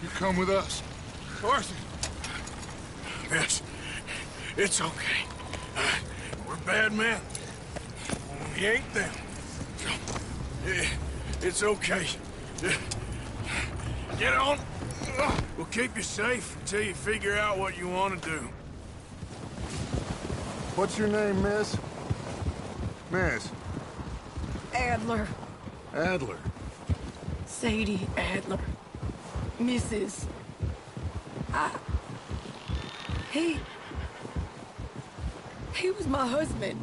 You come with us. Arthur. Yes, it's okay. We're bad men. We ain't them. It's okay. Get on. We'll keep you safe until you figure out what you want to do. What's your name, miss? Miss. Adler. Adler. Sadie Adler. Mrs. He was my husband.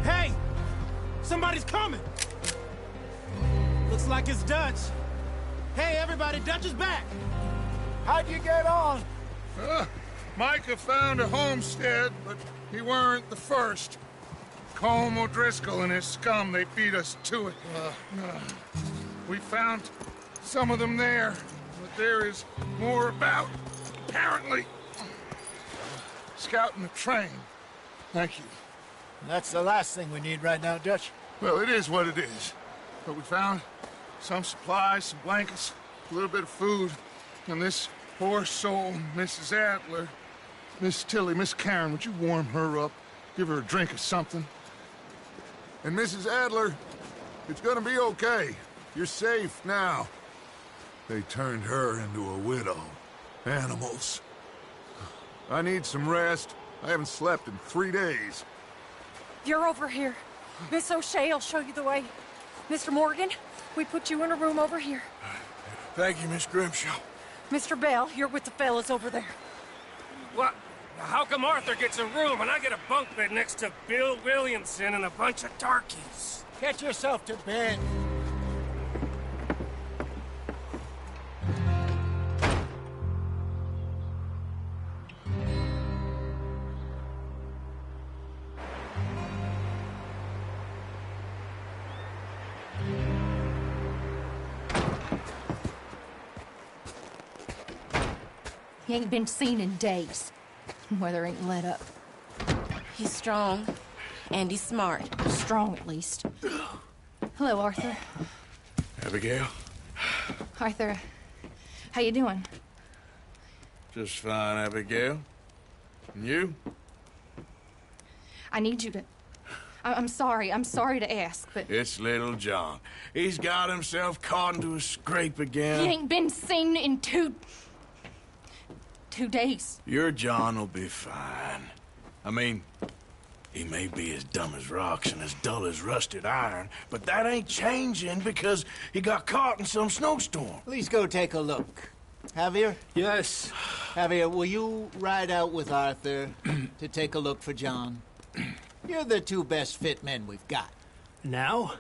Hey! Somebody's coming! Looks like it's Dutch. Hey, everybody, Dutch is back! How'd you get on? Micah found a homestead, but he weren't the first. Colm O'Driscoll and his scum, they beat us to it. We found some of them there, but there is more about, apparently. Scouting the train. Thank you. That's the last thing we need right now, Dutch. Well, it is what it is. But we found some supplies, some blankets, a little bit of food, and this poor soul, Mrs. Adler, Miss Tilly, Miss Karen, would you warm her up? Give her a drink of something? And Mrs. Adler, it's gonna be okay. You're safe now. They turned her into a widow. Animals. I need some rest. I haven't slept in 3 days. You're over here. Miss O'Shea will show you the way. Mr. Morgan, we put you in a room over here. Thank you, Miss Grimshaw. Mr. Bell, you're with the fellas over there. What? How come Arthur gets a room and I get a bunk bed next to Bill Williamson and a bunch of darkies? Get yourself to bed. He ain't been seen in days. Weather ain't let up. He's strong, and he's smart. Strong, at least. Hello, Arthur. Abigail? Arthur, how you doing? Just fine, Abigail. And you? I need you to... I'm sorry to ask, but... It's little John. He's got himself caught into a scrape again. He ain't been seen in 2 days. Your John will be fine. I mean, he may be as dumb as rocks and as dull as rusted iron, but that ain't changing because he got caught in some snowstorm. Please go take a look. Javier? Yes. Javier, will you ride out with Arthur to take a look for John? You're the 2 best fit men we've got. Now?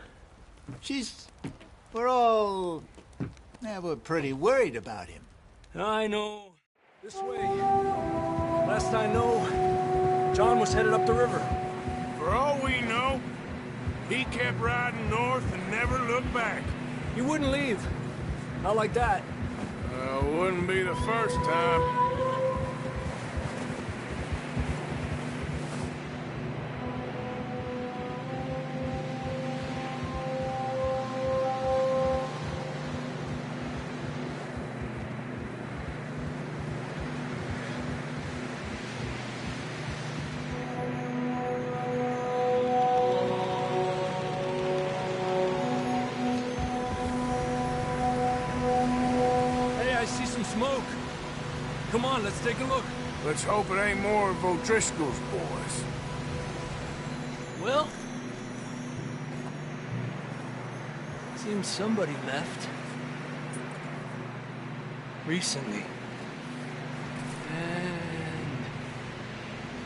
We're pretty worried about him. I know. This way. Last I know, John was headed up the river. For all we know, he kept riding north and never looked back. He wouldn't leave. Not like that. Wouldn't be the first time. Smoke. Come on, let's take a look. Let's hope it ain't more of O'Driscoll's boys. Well, seems somebody left. Recently. And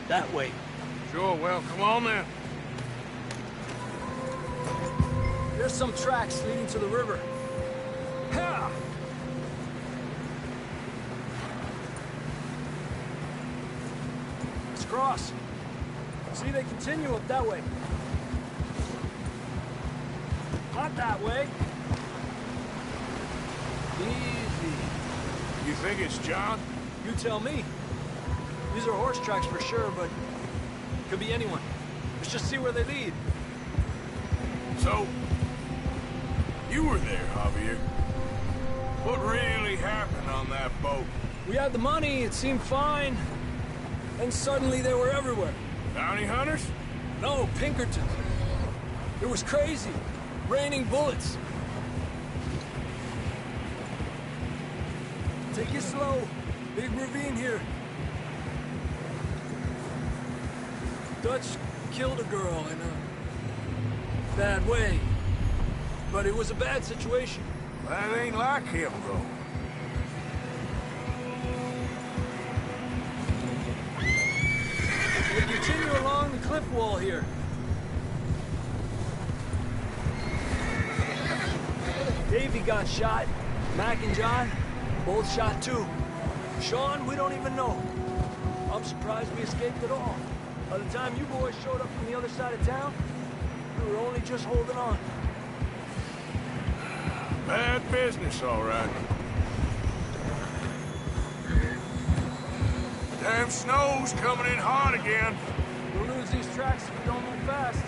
that way. Sure, well, come on then. There's some tracks leading to the river. Ha! Let's cross. See, they continue up that way. Not that way. Easy. You think it's John? You tell me. These are horse tracks for sure, but could be anyone. Let's just see where they lead. So, you were there, Javier. What really happened on that boat? We had the money, it seemed fine. Then suddenly they were everywhere. Bounty hunters? No, Pinkertons. It was crazy. Raining bullets. Take it slow. Big ravine here. Dutch killed a girl in a bad way. But it was a bad situation. That ain't like him, though. We continue along the cliff wall here. Davey got shot. Mac and John, both shot too. Sean, we don't even know. I'm surprised we escaped at all. By the time you boys showed up from the other side of town, we were only just holding on. Bad business, all right. Damn snow's coming in hot again. We'll lose these tracks if we don't move fast.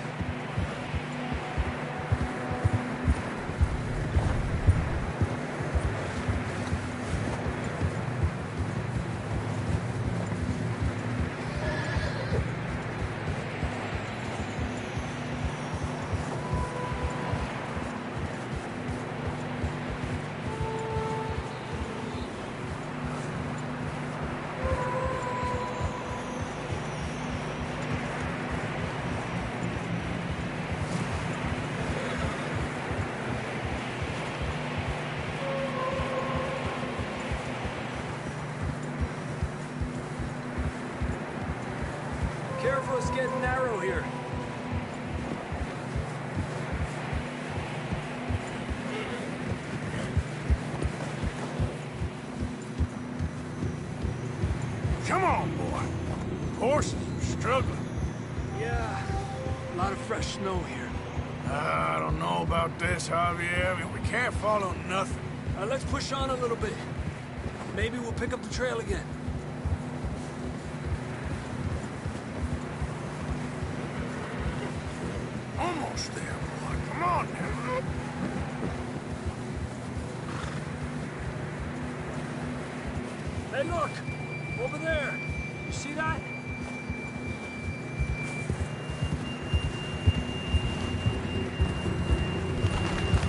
Careful, it's getting narrow here. Come on, boy. Horses are struggling. Yeah, a lot of fresh snow here. I don't know about this, Javier. I mean, we can't follow nothing. Let's push on a little bit. Maybe we'll pick up the trail again. Almost there, boy. Come on now. Hey, look! Over there! You see that?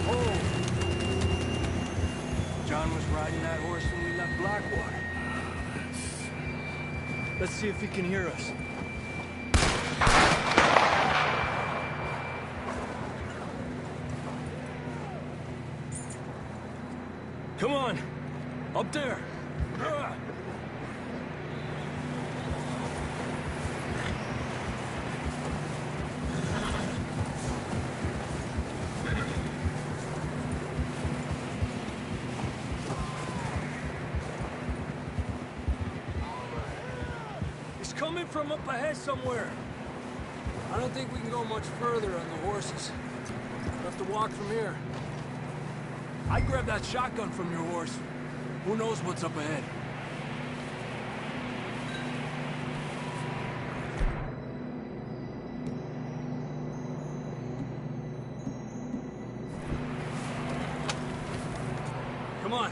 Oh! John was riding that horse when we left Blackwater. Let's see if he can hear us. Come on! Up there! He's coming from up ahead somewhere. I don't think we can go much further on the horses. We'll have to walk from here. I'd grab that shotgun from your horse. Who knows what's up ahead? Come on.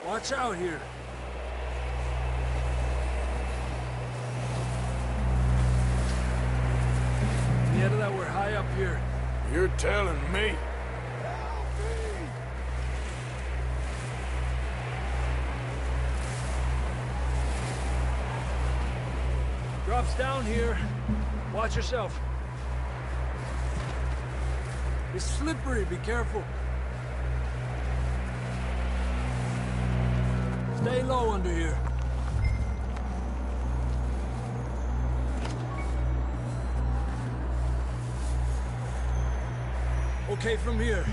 Watch out here. Yeah, that we're high up here. You're telling me. Drops down here. Watch yourself. It's slippery, be careful. Stay low under here. Okay from here.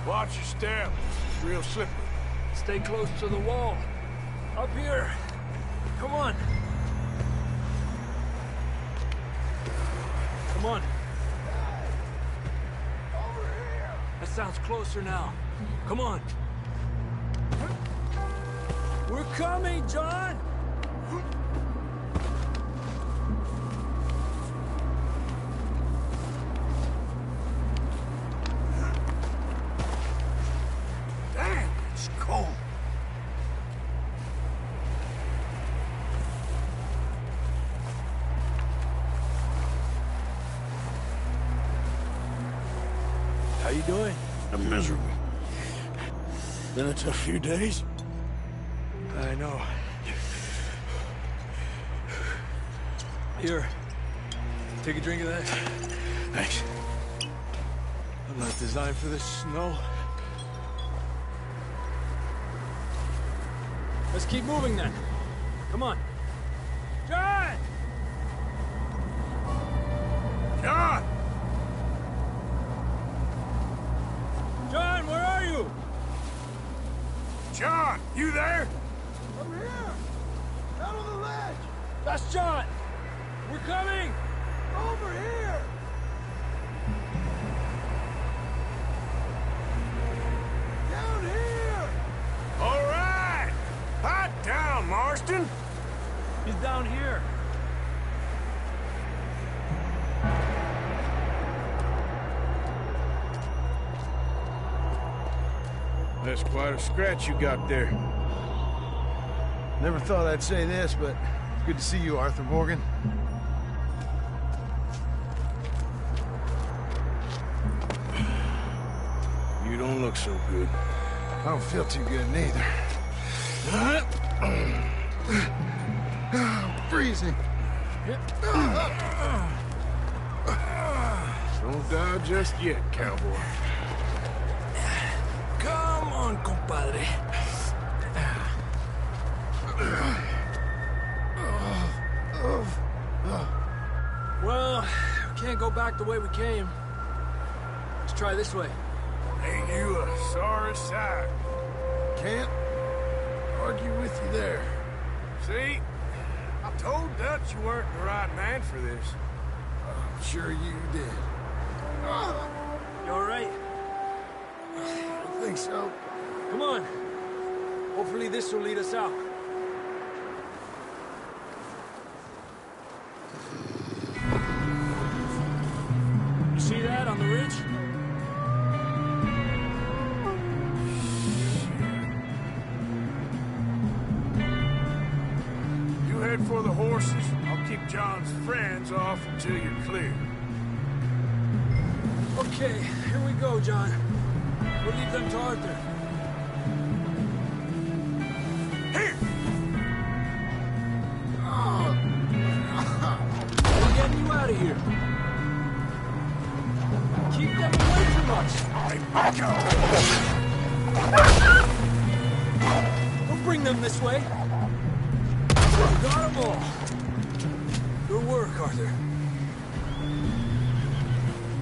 Watch your step. It's real slippery. Stay close to the wall. Up here. Come on. Come on. That sounds closer now. Come on. We're coming, John! Damn, it's cold. How you doing? I'm miserable. Been a tough few days. I know. Here. Take a drink of that. Thanks. I'm not designed for this snow. Let's keep moving then. Come on. John! John! John, where are you? John, you there? I'm here. Out on the ledge. That's John. We're coming. Over here. Down here. All right. Hot down, Marston. He's down here. That's quite a scratch you got there. Never thought I'd say this, but it's good to see you, Arthur Morgan. You don't look so good. I don't feel too good neither. Freezing. Don't die just yet, cowboy. Come on, compadre. Well, we can't go back the way we came. Let's try this way. Ain't you a sorry sight? Can't argue with you there. See? I told Dutch you weren't the right man for this. I'm sure you did. You all right? I think so. Come on. Hopefully this will lead us out. You see that on the ridge? You head for the horses. I'll keep John's friends off until you're clear. Okay, here we go, John. We'll leave them to Arthur. Here! We're getting you out of here. Keep them away from us. Hey, back up! Don't bring them this way. We got them all. Good work, Arthur.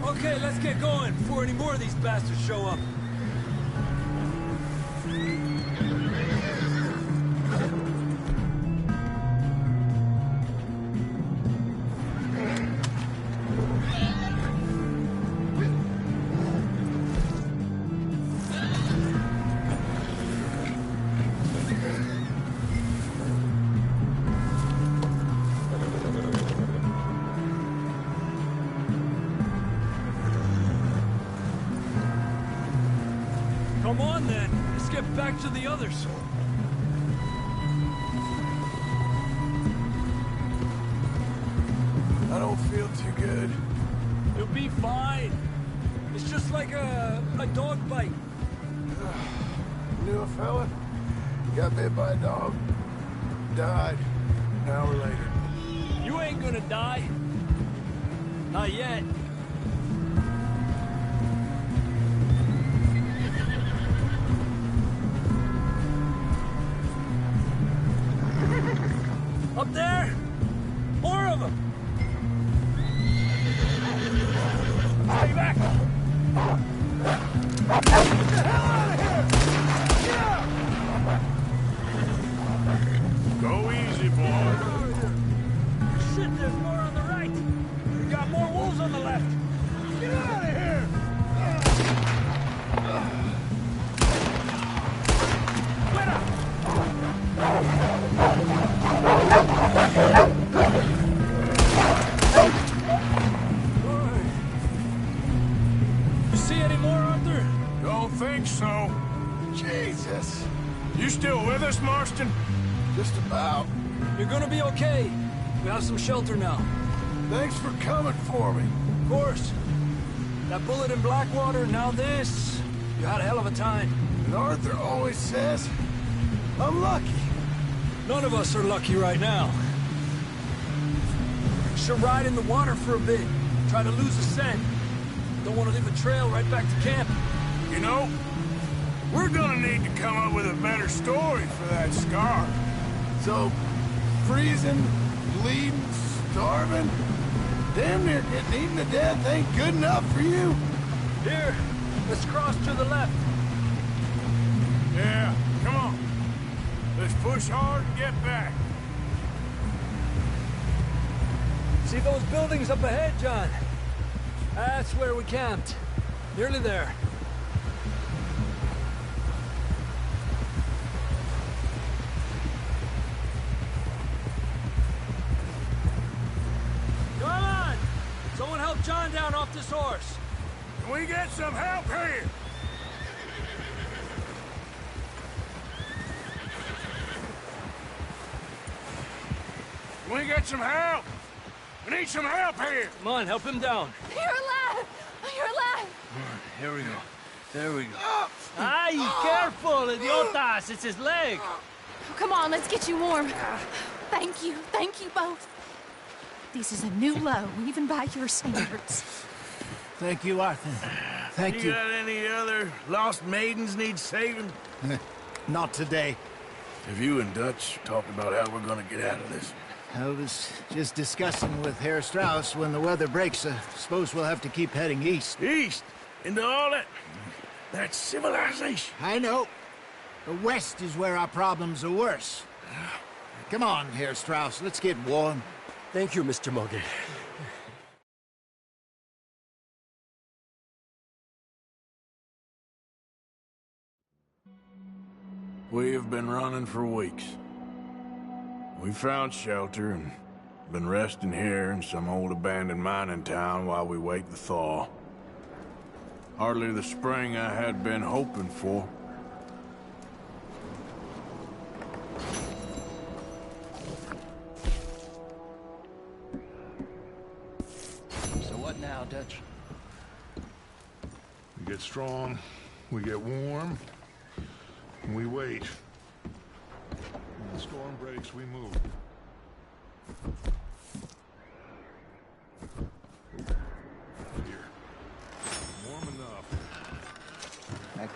Okay, let's get going before any more of these bastards show up. Come on, then. Let's get back to the others. I don't feel too good. You'll be fine. It's just like a dog bite. Knew a fella? Got bit by a dog. Died an hour later. You ain't gonna die. Not yet. Up there? More of them! I Yes. You still with us, Marston? Just about. You're gonna be okay. We have some shelter now. Thanks for coming for me. Of course. That bullet in Blackwater, now this. You had a hell of a time. And Arthur always says, I'm lucky. None of us are lucky right now. Should ride in the water for a bit. Try to lose a scent. Don't want to leave a trail right back to camp. You know, we're gonna need to come up with a better story for that scar. So, freezing, bleeding, starving, damn near getting eaten to death ain't good enough for you? Here, let's cross to the left. Yeah, come on. Let's push hard and get back. See those buildings up ahead, John? That's where we camped. Nearly there. Come on! Someone help John down off this horse. Can we get some help here? Can we get some help? We need some help here! Come on, help him down. You're alive! You're alive! Here we go. There we go. Ay, careful, idiotas! It's his leg! Oh, come on, let's get you warm. Thank you both. This is a new low, even by your standards. Thank you, Arthur. Thank you. Got any other lost maidens need saving? Not today. Have you and Dutch talked about how we're gonna get out of this? I was just discussing with Herr Strauss when the weather breaks. I suppose we'll have to keep heading east. East? Into all that civilization? I know. The west is where our problems are worse. Come on, Herr Strauss, let's get warm. Thank you, Mr. Morgan. We have been running for weeks. We found shelter and been resting here in some old abandoned mining town while we wait the thaw. Hardly the spring I had been hoping for. So what now, Dutch? We get strong, we get warm, and we wait. When the storm breaks, we move. Here. Warm enough. I guess.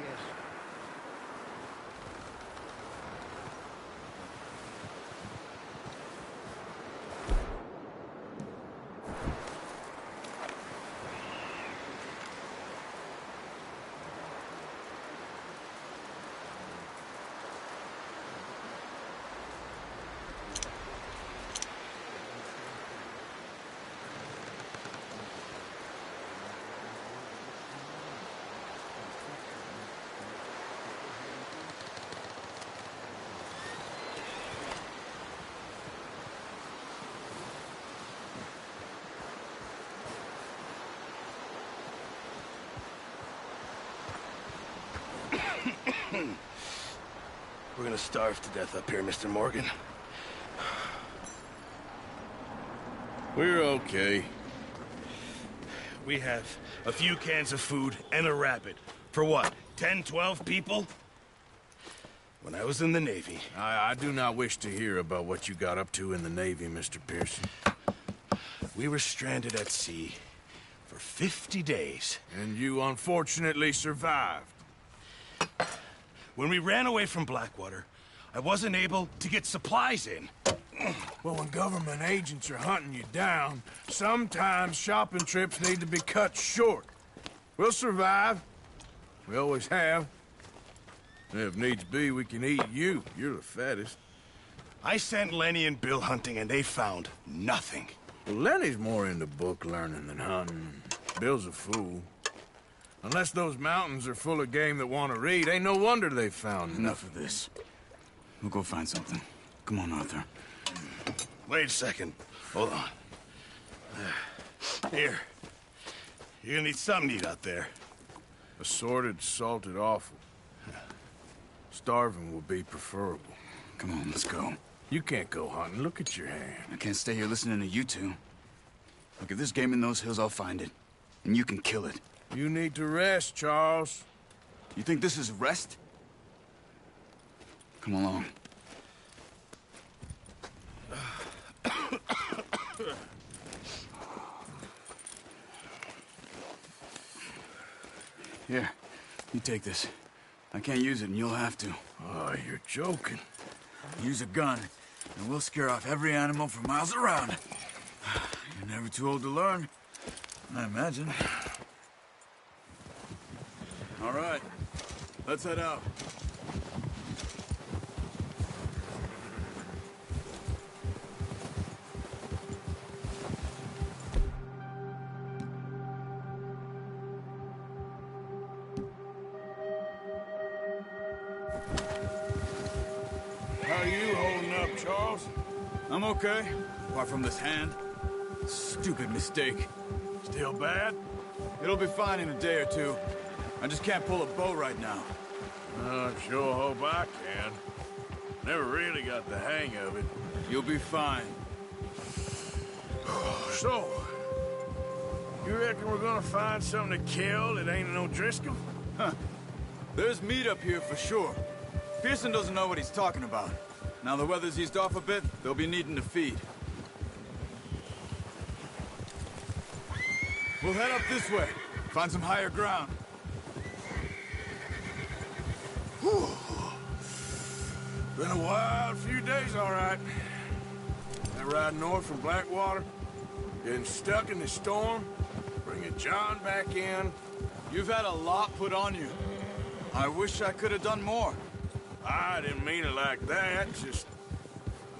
We're gonna starve to death up here, Mr. Morgan. We're okay. We have a few cans of food and a rabbit. For what, 10, 12 people? When I was in the Navy... I do not wish to hear about what you got up to in the Navy, Mr. Pearson. We were stranded at sea for 50 days. And you unfortunately survived. When we ran away from Blackwater, I wasn't able to get supplies in. Well, when government agents are hunting you down, sometimes shopping trips need to be cut short. We'll survive. We always have. And if needs be, we can eat you. You're the fattest. I sent Lenny and Bill hunting, and they found nothing. Well, Lenny's more into book learning than hunting. Bill's a fool. Unless those mountains are full of game that want to read, ain't no wonder they found Enough of this. We'll go find something. Come on, Arthur. Wait a second. Hold on. Here. You're gonna need something to eat out there. Assorted, salted offal. Starving would be preferable. Come on, let's go. You can't go hunting. Look at your hand. I can't stay here listening to you two. Look, if there's game in those hills, I'll find it. And you can kill it. You need to rest, Charles. You think this is rest? Come along. Here, you take this. I can't use it, and you'll have to. Oh, you're joking. Use a gun, and we'll scare off every animal for miles around. You're never too old to learn, I imagine. All right, let's head out. How you holding up, Charles? I'm okay, apart from this hand. Stupid mistake. Still bad? It'll be fine in a day or two. I just can't pull a bow right now. I sure hope I can. Never really got the hang of it. You'll be fine. So, you reckon we're gonna find something to kill that ain't no Driscoll? Huh. There's meat up here for sure. Pearson doesn't know what he's talking about. Now the weather's eased off a bit, they'll be needing to feed. We'll head up this way. Find some higher ground. Whew. Been a wild few days, all right. That ride north from Blackwater, getting stuck in the storm, bringing John back in. You've had a lot put on you. I wish I could have done more. I didn't mean it like that, just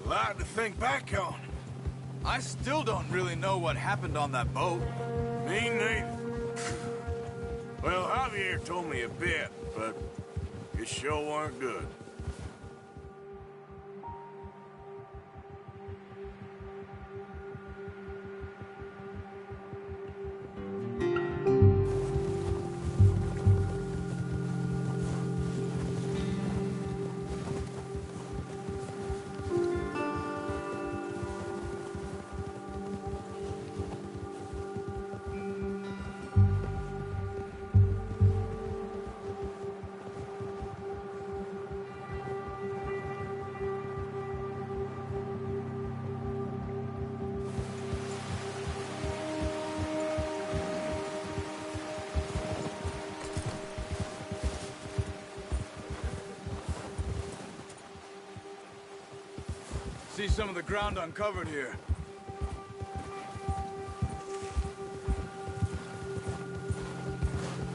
a lot to think back on. I still don't really know what happened on that boat. Me neither. Well, Javier told me a bit, but it sure weren't good. See some of the ground uncovered here.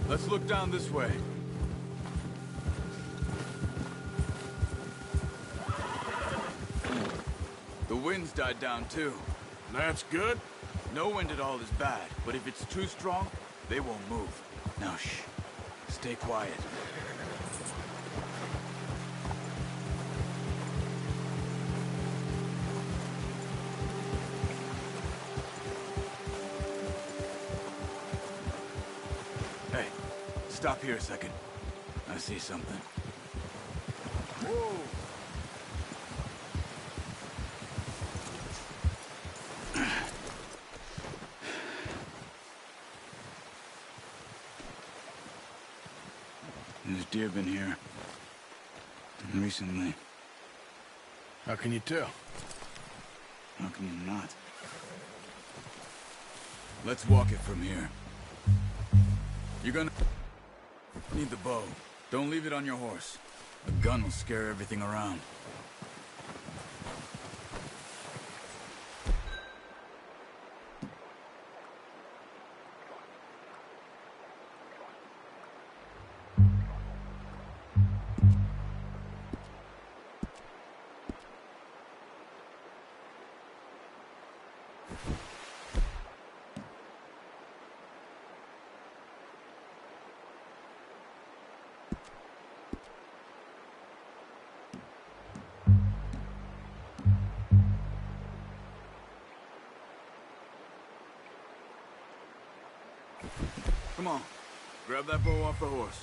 Let's look down this way. The wind's died down too. That's good? No wind at all is bad, but if it's too strong, they won't move. Now shh. Stay quiet. Hey, stop here a second. I see something. Whoa! There's deer been here. Recently. How can you tell? How can you not? Let's walk it from here. You're gonna need the bow. Don't leave it on your horse. A gun will scare everything around. Come on. Grab that bow off the horse.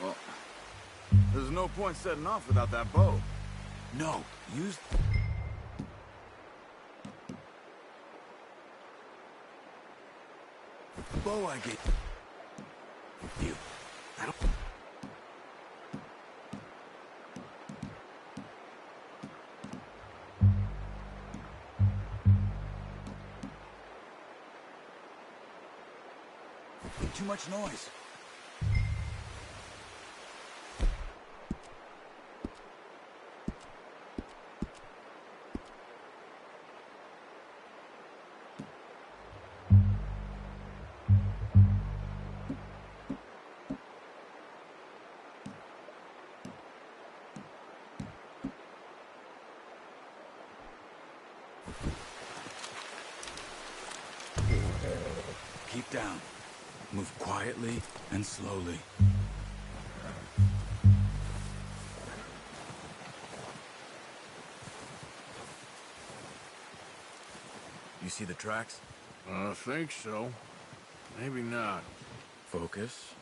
Well, there's no point setting off without that bow. No, use... bow I gave you. I don't... Too much noise. Keep down. Move quietly and slowly. You see the tracks? I think so. Maybe not. Focus.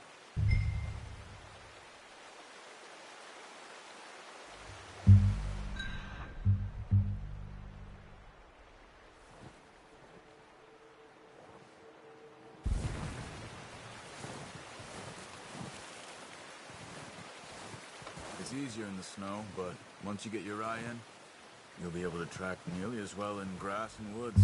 It's easier in the snow, but once you get your eye in, you'll be able to track nearly as well in grass and woods.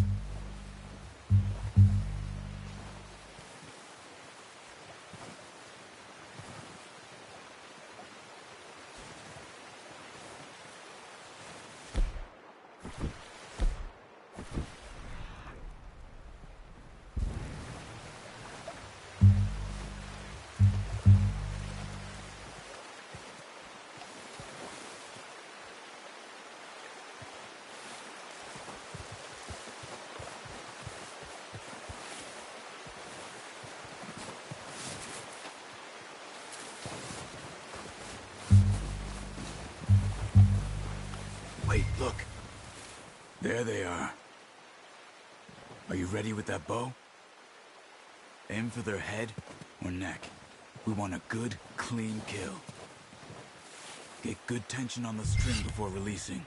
Wait, look. There they are. Are you ready with that bow? Aim for their head or neck. We want a good, clean kill. Get good tension on the string before releasing.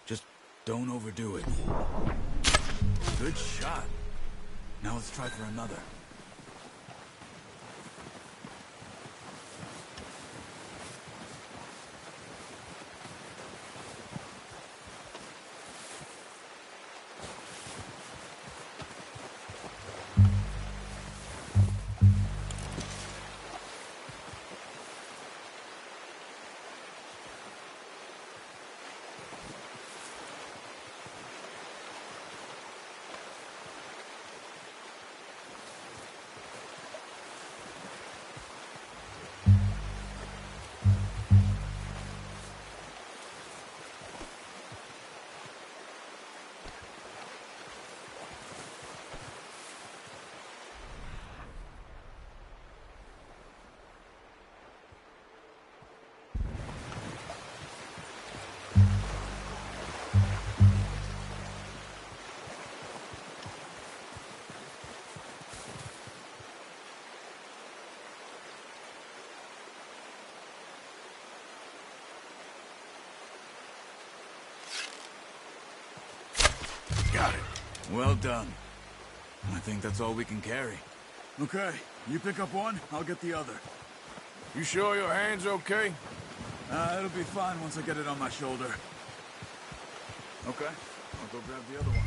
Just don't overdo it. Good shot. Now let's try for another. Got it. Well done. I think that's all we can carry. Okay, you pick up one, I'll get the other. You sure your hand's okay? It'll be fine once I get it on my shoulder. Okay, I'll go grab the other one.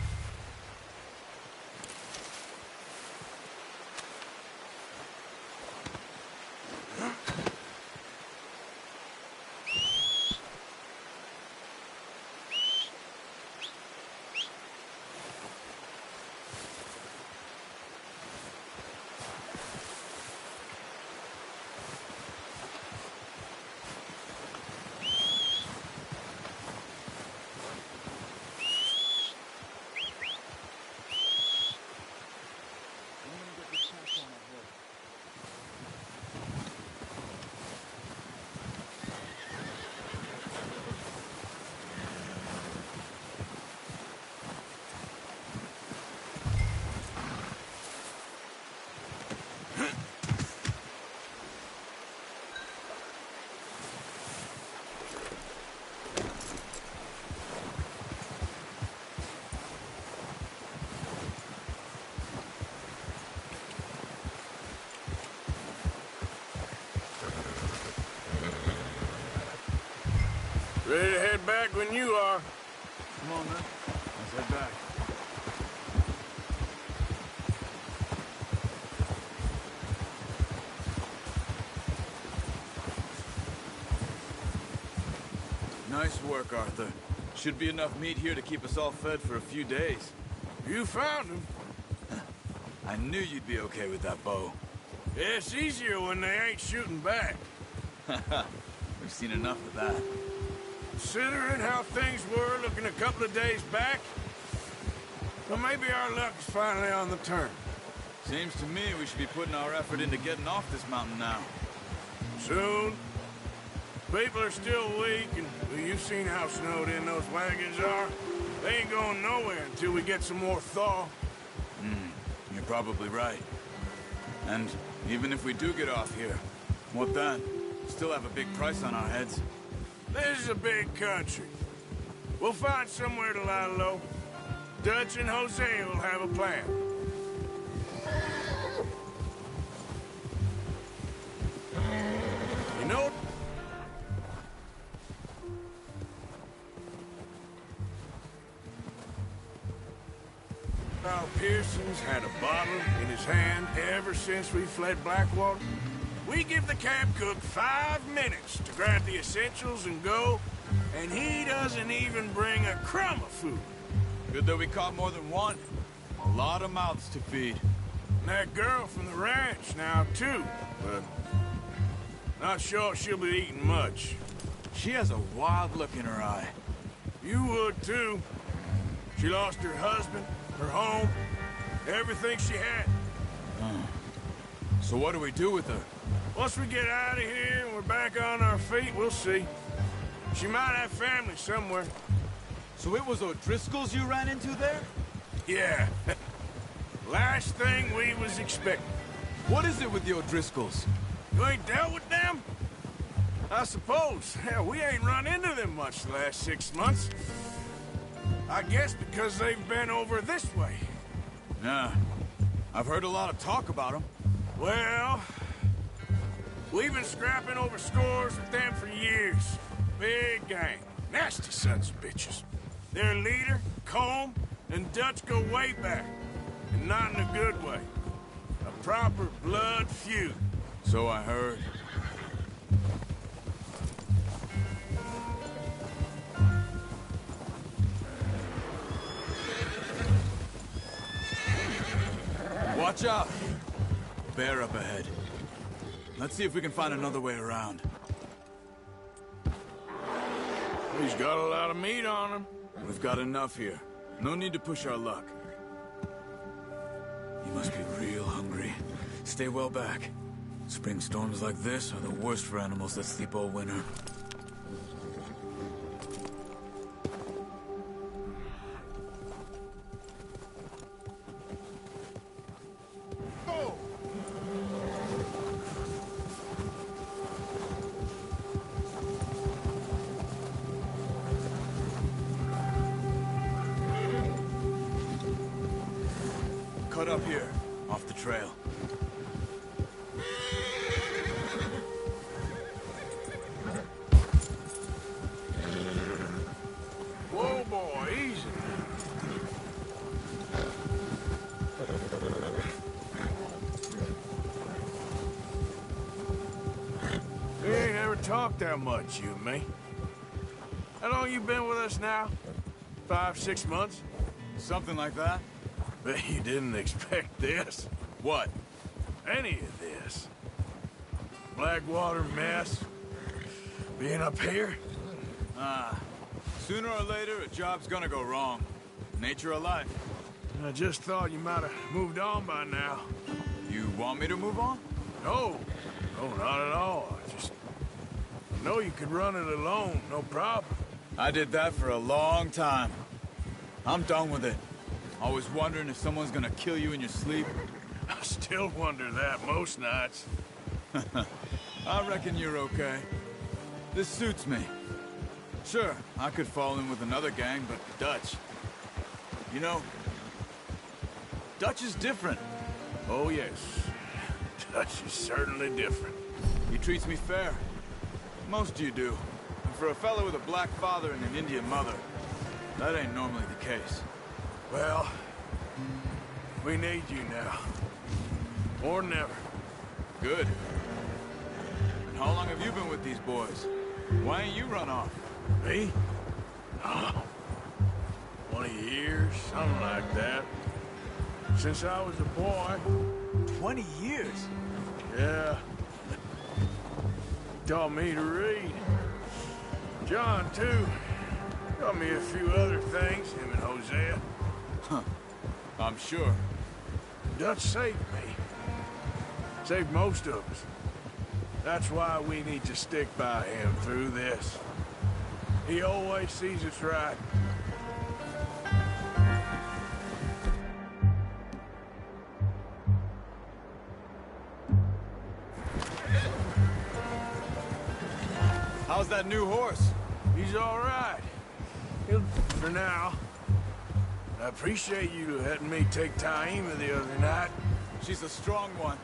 Ready to head back when you are. Come on, then. Let's head back. Nice work, Arthur. Should be enough meat here to keep us all fed for a few days. You found him. I knew you'd be okay with that bow. It's easier when they ain't shooting back. We've seen enough of that. Considering how things were looking a couple of days back, well, maybe our luck's finally on the turn. Seems to me we should be putting our effort into getting off this mountain now. Soon. People are still weak, and well, you've seen how snowed in those wagons are. They ain't going nowhere until we get some more thaw. You're probably right. And even if we do get off here, what then? Still have a big price on our heads. This is a big country. We'll find somewhere to lie low. Dutch and Hosea will have a plan. You know... Now Pearson's had a bottle in his hand ever since we fled Blackwater. We give the camp cook 5 minutes to grab the essentials and go, and he doesn't even bring a crumb of food. Good that we caught more than one. A lot of mouths to feed. And that girl from the ranch now, too, but not sure she'll be eating much. She has a wild look in her eye. You would, too. She lost her husband, her home, everything she had. So what do we do with her? Once we get out of here and we're back on our feet, we'll see. She might have family somewhere. So it was O'Driscoll's you ran into there? Yeah. Last thing we was expecting. What is it with the O'Driscolls? You ain't dealt with them? I suppose. Hell, we ain't run into them much the last 6 months. I guess because they've been over this way. Yeah. I've heard a lot of talk about them. Well, we've been scrapping over scores with them for years. Big gang. Nasty sons of bitches. Their leader, Colm, and Dutch go way back. And not in a good way. A proper blood feud. So I heard. Watch out! Bear up ahead. Let's see if we can find another way around. He's got a lot of meat on him. We've got enough here. No need to push our luck. You must be real hungry. Stay well back. Spring storms like this are the worst for animals that sleep all winter. Cut up here, off the trail. Whoa, boy, easy. We ain't ever talked that much, you and me. How long you been with us now? 5, 6 months? Something like that? Bet you didn't expect this. What? Any of this. Blackwater mess. Being up here. Sooner or later, a job's gonna go wrong. Nature of life. I just thought you might have moved on by now. You want me to move on? No. No, not at all. I just know you could run it alone, no problem. I did that for a long time. I'm done with it. Always wondering if someone's gonna kill you in your sleep. I still wonder that most nights. I reckon you're okay. This suits me. Sure, I could fall in with another gang, but Dutch... You know, Dutch is different. Oh, yes. Dutch is certainly different. He treats me fair. Most of you do. for a fellow with a black father and an Indian mother, that ain't normally the case. Well, we need you now. More than ever. Good. And how long have you been with these boys? Why ain't you run off? Me? Oh, 20 years, something like that. Since I was a boy. 20 years? Yeah. He taught me to read. John, too. Taught me a few other things, him and Hosea. Huh. I'm sure. Dutch saved me. Saved most of us. That's why we need to stick by him through this. He always sees us right. How's that new horse? He's all right. For now. I appreciate you letting me take Taima the other night. She's a strong one.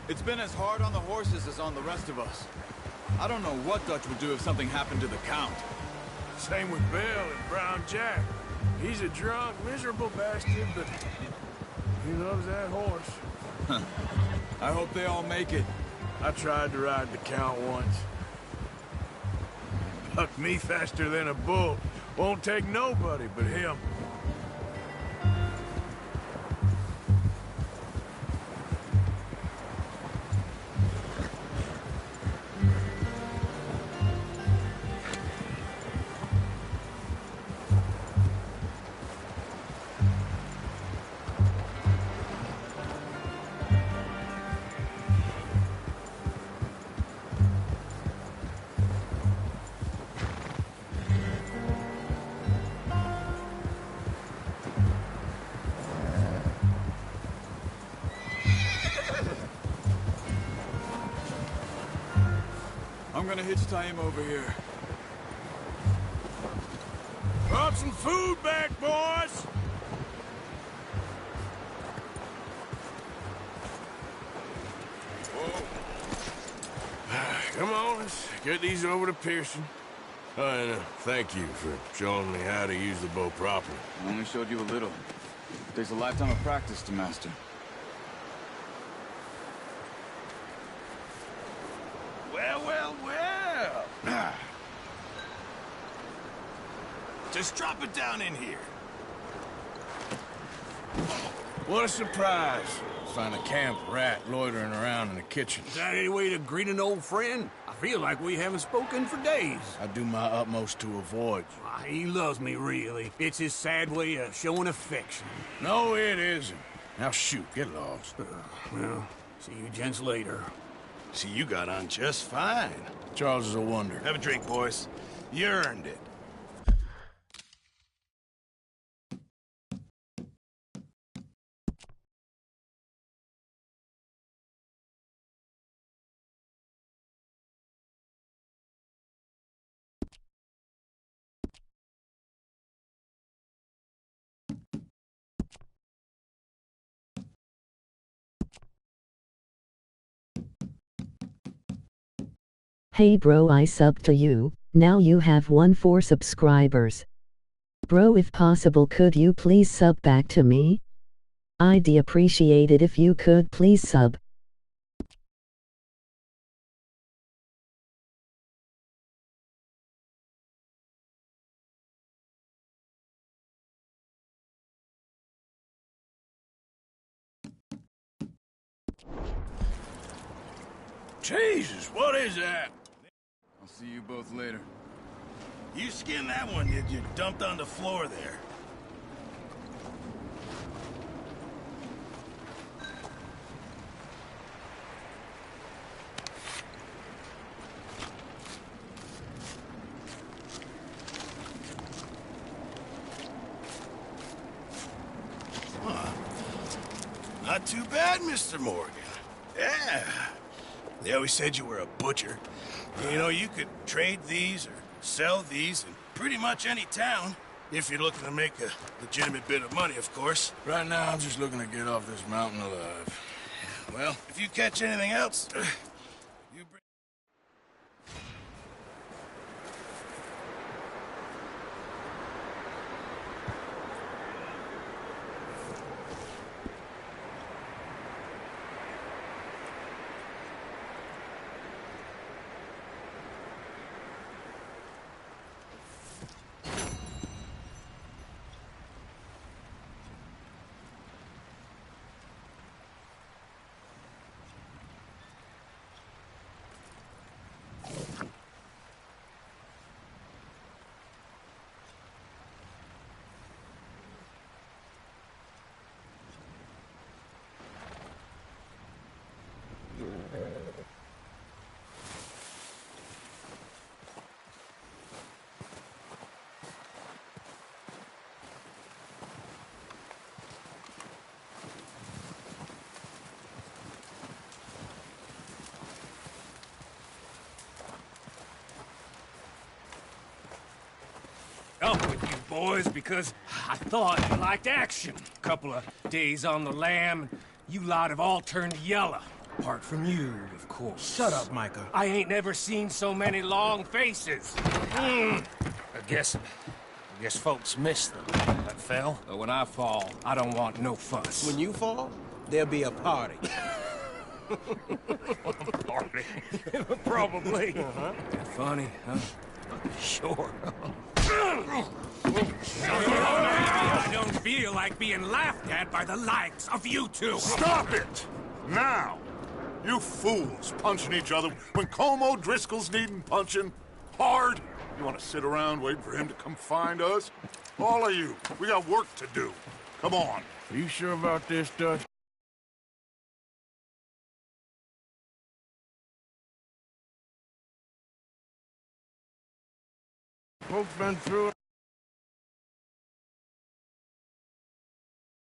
It's been as hard on the horses as on the rest of us. I don't know what Dutch would do if something happened to the Count. Same with Bill and Brown Jack. He's a drunk, miserable bastard, but he loves that horse. Huh. I hope they all make it. I tried to ride the Count once. Bucked me faster than a bull. Won't take nobody but him. I'm gonna hitch Taima over here. Brought some food back, boys! Whoa. Come on, let's get these over to Pearson. And thank you for showing me how to use the bow properly. I only showed you a little. It takes a lifetime of practice to master. Well, well, well. Just drop it down in here. What a surprise. Find a camp rat loitering around in the kitchen. Is that any way to greet an old friend? I feel like we haven't spoken for days. I do my utmost to avoid you. Why, he loves me, really. It's his sad way of showing affection. No, it isn't. Now shoot, get lost. Well, see you gents later. See, you got on just fine. Charles is a wonder. Have a drink, boys. You earned it. Hey bro, I subbed to you, now you have 14 subscribers. Bro, if possible could you please sub back to me? I'd appreciate it if you could please sub. Jesus, what is that? I'll see you both later. You skinned that one, did you? Dumped on the floor there. Huh. Not too bad, Mr. Morgan. Yeah. They always said you were a butcher. You know, you could trade these or sell these in pretty much any town. If you're looking to make a legitimate bit of money, of course. Right now, I'm just looking to get off this mountain alive. Well, if you catch anything else, you bring... talk with you boys because I thought you liked action. Couple of days on the lam, and you lot have all turned yellow. Apart from you, of course. Shut up, Micah. I ain't never seen so many long faces. I guess folks miss them. That fell. But when I fall, I don't want no fuss. When you fall, there'll be a party. Party? Probably. Funny, huh? Sure. I don't feel like being laughed at by the likes of you two. Stop it! Now! You fools punching each other when Colm O'Driscoll's needing punching. Hard! You want to sit around waiting for him to come find us? All of you, we got work to do. Come on. Are you sure about this, Dutch? Folks been through it.